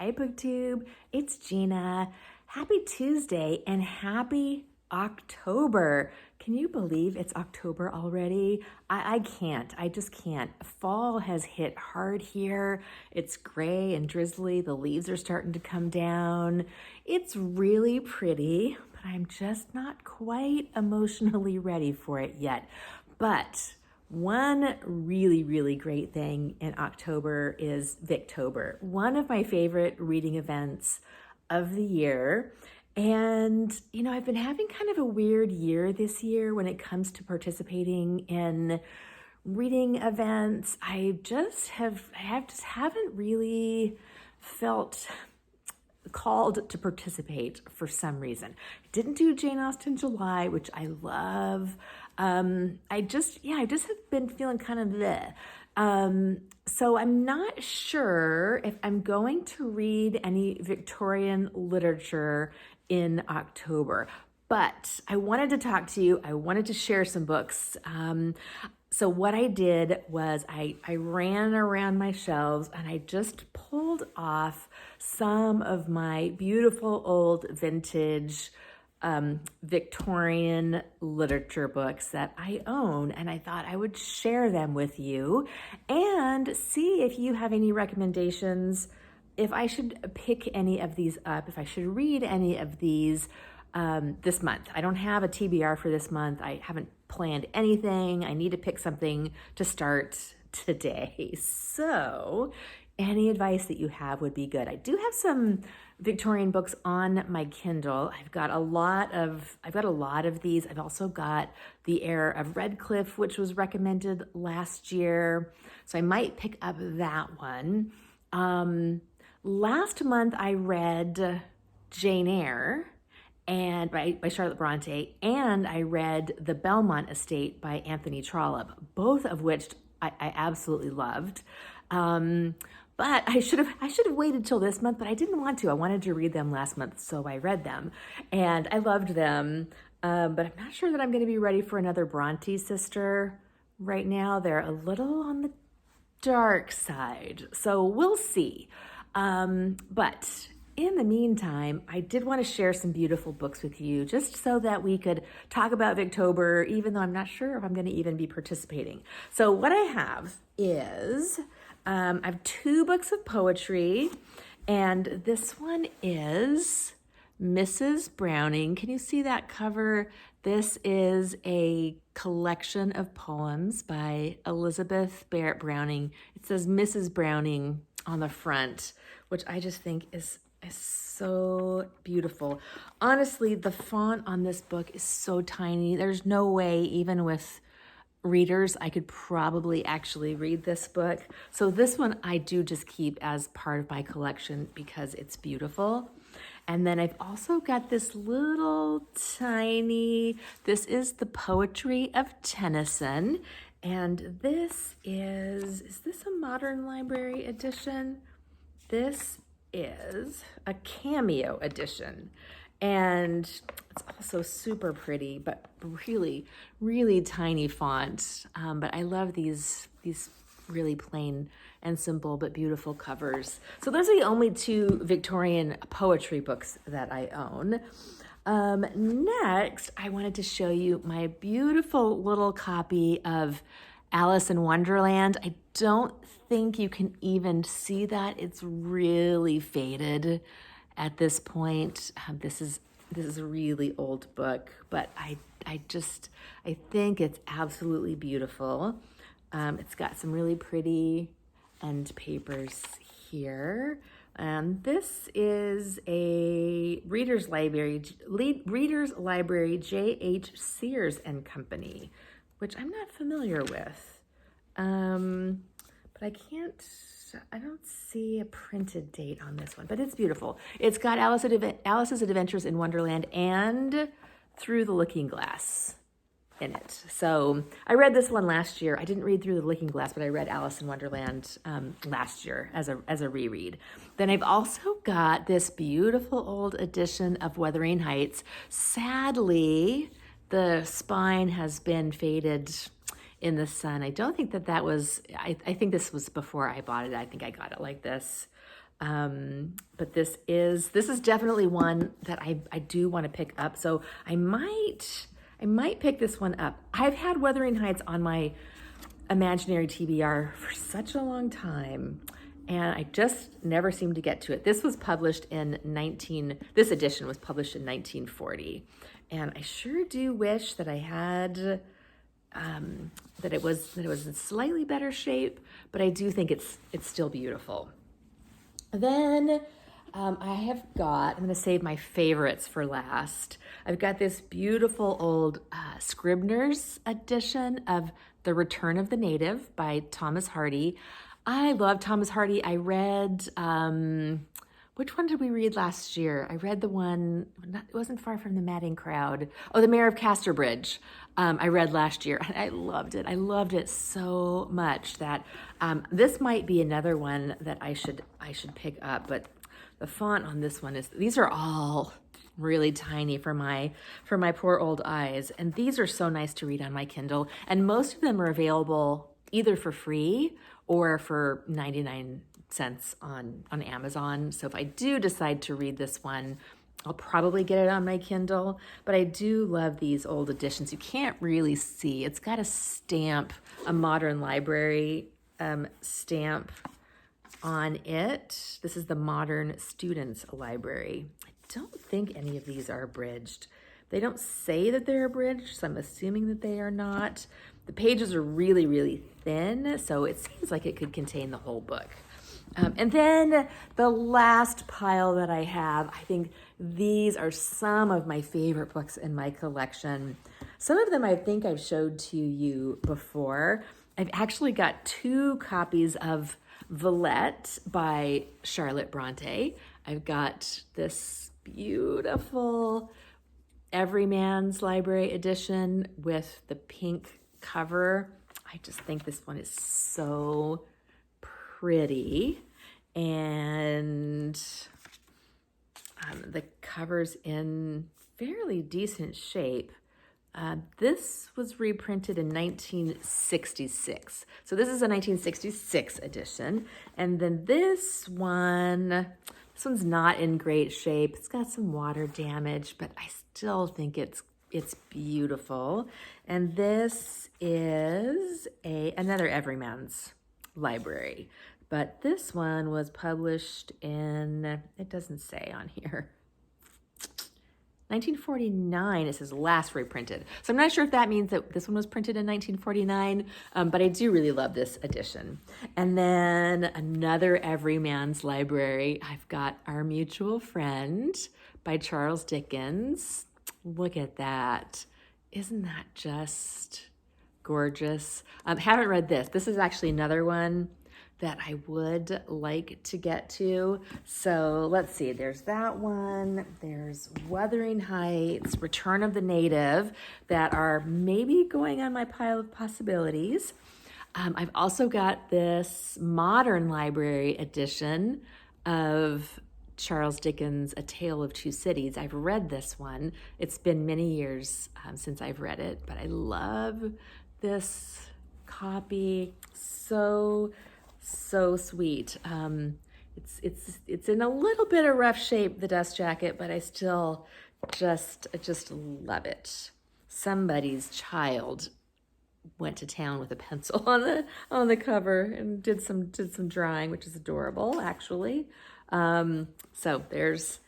Hi BookTube, it's Gina. Happy Tuesday and happy October. Can you believe it's October already? I can't, I just can't. Fall has hit hard here. It's gray and drizzly. The leaves are starting to come down. It's really pretty, but I'm just not quite emotionally ready for it yet. But one really great thing in October is Victober, one of my favorite reading events of the year. And, I've been having kind of a weird year this year when it comes to participating in reading events. I just haven't really felt called to participate for some reason. I didn't do Jane Austen July, which I love. I just have been feeling kind of bleh. So I'm not sure if I'm going to read any Victorian literature in October, but I wanted to talk to you. I wanted to share some books. So what I did was I ran around my shelves and I just pulled off some of my beautiful old vintage Victorian literature books that I own, and I thought I would share them with you and see if you have any recommendations, if I should pick any of these up, if I should read any of these this month. I don't have a TBR for this month. I haven't planned anything. I need to pick something to start today. So any advice that you have would be good. I do have some Victorian books on my Kindle. I've got a lot of these. I've also got The Heir of Redcliffe, which was recommended last year. So I might pick up that one. Last month I read Jane Eyre and by Charlotte Bronte, and I read The Belmont Estate by Anthony Trollope, both of which I absolutely loved. But I should have waited till this month, but I didn't want to. I wanted to read them last month, so I read them, and I loved them. But I'm not sure that I'm going to be ready for another Bronte sister right now. They're a little on the dark side, so we'll see. But in the meantime, I did want to share some beautiful books with you just so that we could talk about Victober, even though I'm not sure if I'm going to even be participating. So what I have is, I have two books of poetry, and this one is Mrs. Browning. Can you see that cover? This is a collection of poems by Elizabeth Barrett Browning. It says Mrs. Browning on the front, which I just think is so beautiful. Honestly, the font on this book is so tiny. There's no way, even with readers, I could probably actually read this book. So this one I do just keep as part of my collection because it's beautiful. And then I've also got this little tiny, this is The Poetry of Tennyson. And this is this a modern library edition? This is a cameo edition. And it's also super pretty, but really tiny font. But I love these really plain and simple but beautiful covers. So those are the only two Victorian poetry books that I own. Next, I wanted to show you my beautiful little copy of Alice in Wonderland. I don't think you can even see that. It's really faded at this point. This is a really old book, but I think it's absolutely beautiful. It's got some really pretty end papers here. This is a Reader's Library J.H. Sears and Company, which I'm not familiar with. But I don't see a printed date on this one, but it's beautiful. It's got Alice's Adventures in Wonderland and Through the Looking Glass in it. So I read this one last year. I didn't read Through the Looking Glass, but I read Alice in Wonderland last year as a reread. Then I've also got this beautiful old edition of Wuthering Heights. Sadly, the spine has been faded in the sun. I don't think that was, I think this was before I bought it. I think I got it like this. But this is definitely one that I do want to pick up. So I might pick this one up. I've had Wuthering Heights on my imaginary TBR for such a long time, and I just never seem to get to it. This edition was published in 1940, and I sure do wish that I had that it was in slightly better shape, but I do think it's still beautiful. Then I'm going to save my favorites for last. I've got this beautiful old Scribner's edition of The Return of the Native by Thomas Hardy. I love Thomas Hardy. I read, which one did we read last year? I read the one, it wasn't Far from the Madding Crowd. Oh, The Mayor of Casterbridge. I read last year, and I loved it. I loved it so much that this might be another one that I should pick up. But the font on this one these are all really tiny for my poor old eyes, and these are so nice to read on my Kindle. And most of them are available either for free or for 99 cents on Amazon. So if I do decide to read this one, I'll probably get it on my Kindle, but I do love these old editions. You can't really see. It's got a stamp, a Modern Library stamp on it. This is the Modern Students Library. I don't think any of these are abridged. They don't say that they're abridged, so I'm assuming that they are not. The pages are really, really thin, so it seems like it could contain the whole book. And then the last pile that I have, I think these are some of my favorite books in my collection. Some of them I think I've showed to you before. I've actually got 2 copies of Villette by Charlotte Bronte. I've got this beautiful Everyman's Library edition with the pink cover. I just think this one is so pretty, and the cover's in fairly decent shape. This was reprinted in 1966. So this is a 1966 edition. And then this one's not in great shape. It's got some water damage, but I still think it's beautiful. And this is another Everyman's Library. But this one was published in, it doesn't say on here, 1949 is his last reprinted. So I'm not sure if that means that this one was printed in 1949, but I do really love this edition. And then another Everyman's Library, I've got Our Mutual Friend by Charles Dickens. Look at that. Isn't that just gorgeous? Haven't read this. This is actually another one that I would like to get to. So let's see, there's that one. There's Wuthering Heights, Return of the Native, that are maybe going on my pile of possibilities. I've also got this Modern Library edition of Charles Dickens' A Tale of Two Cities. I've read this one. It's been many years since I've read it, but I love this copy. So sweet. It's in a little bit of rough shape, the dust jacket, but I still just love it. Somebody's child went to town with a pencil on the cover and did some drawing, which is adorable, actually. So there's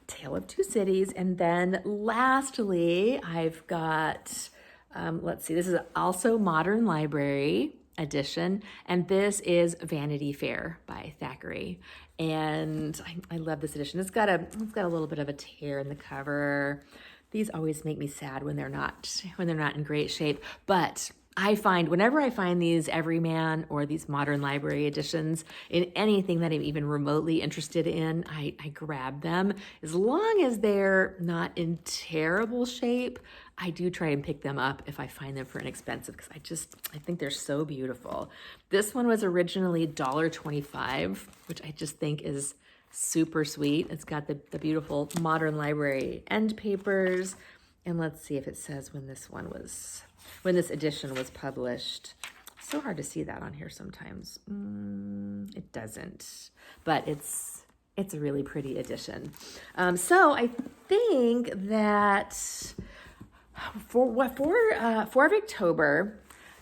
Tale of Two Cities, and then lastly, I've got let's see, this is also Modern Library edition, and this is Vanity Fair by Thackeray, and I love this edition. It's got a little bit of a tear in the cover. These always make me sad when they're not in great shape, but I find whenever I find these Everyman or these Modern Library editions in anything that I'm even remotely interested in, I grab them. As long as they're not in terrible shape, I do try and pick them up if I find them for inexpensive, because I think they're so beautiful. This one was originally $1.25, which I just think is super sweet. It's got the beautiful Modern Library end papers. And let's see if it says when this edition was published. So hard to see that on here sometimes. It doesn't, but it's a really pretty edition. So I think that for Victober,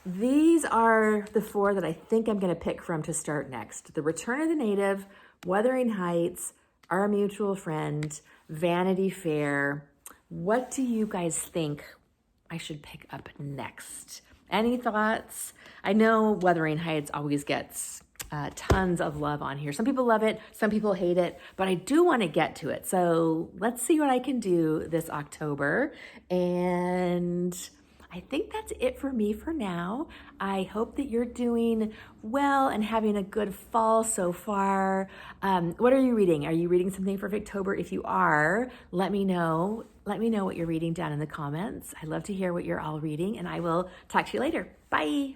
these are the 4 that I think I'm going to pick from to start next. The Return of the Native, Wuthering Heights, Our Mutual Friend, Vanity Fair. What do you guys think I should pick up next? Any thoughts? I know Wuthering Heights always gets tons of love on here. Some people love it, some people hate it, but I do want to get to it. So let's see what I can do this October. And I think that's it for me for now. I hope that you're doing well and having a good fall so far. What are you reading? Are you reading something for Victober? If you are, let me know. Let me know what you're reading down in the comments. I love to hear what you're all reading, and I will talk to you later. Bye.